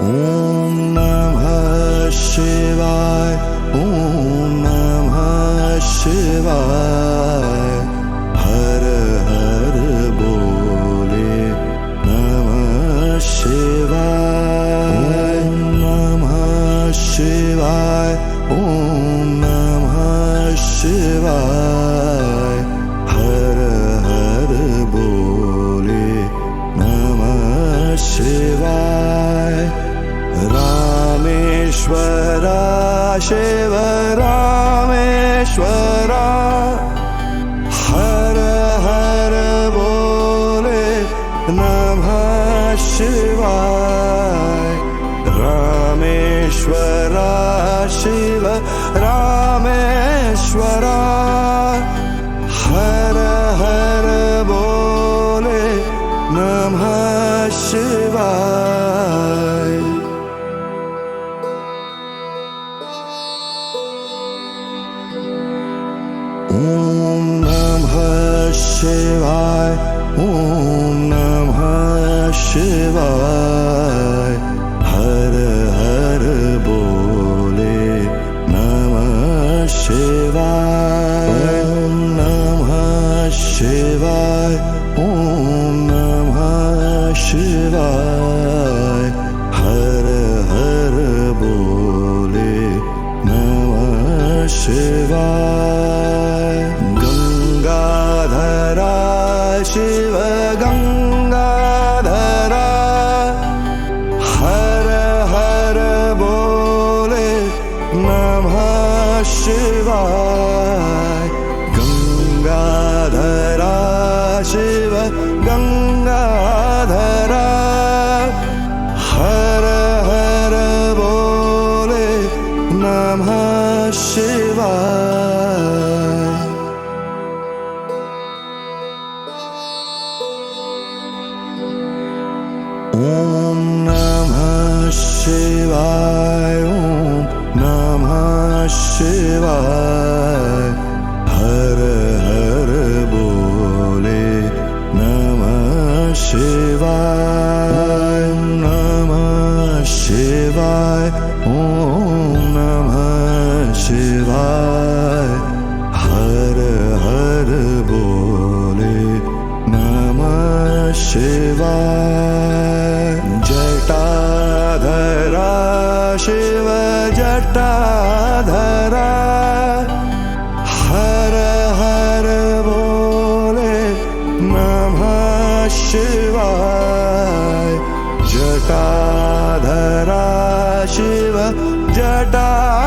ॐ नमः शिवाय। ॐ नमः शिवाय। हर हर बोले नमः शिवाय। ॐ नमः शिवाय। ॐ नमः शिवाय। हर हर बोले नमः शिवाय। रामेश्वरा शिव रामेश्वरा। हर हर बोले नमः शिवाय। रामेश्वरा शिव रामेश्वरा। हर हर बोले नमः शिवाय। ॐ नमः शिवाय। ॐ नमः शिवाय। हर हर बोले नमः शिवाय। ॐ नमः शिवाय। ॐ नमः शिवाय। हर हर बोले नमः शिवाय। गंगाधरा शिव गंगाधरा। हर हर बोले नमः शिवाय। गंगाधरा शिव गंगाधरा। हर हर बोले नमः शिवाय। ॐ नमः शिवाय। ॐ नमः शिवाय। हर हर बोले नमः शिवाय। नमः शिवाय। ॐ नमः शिवाय। हर हर बोले नमः शिवाय। जटाधरा शिव जटाधरा। हर हर बोले नमः शिवाय। जटाधरा शिव जटाधरा।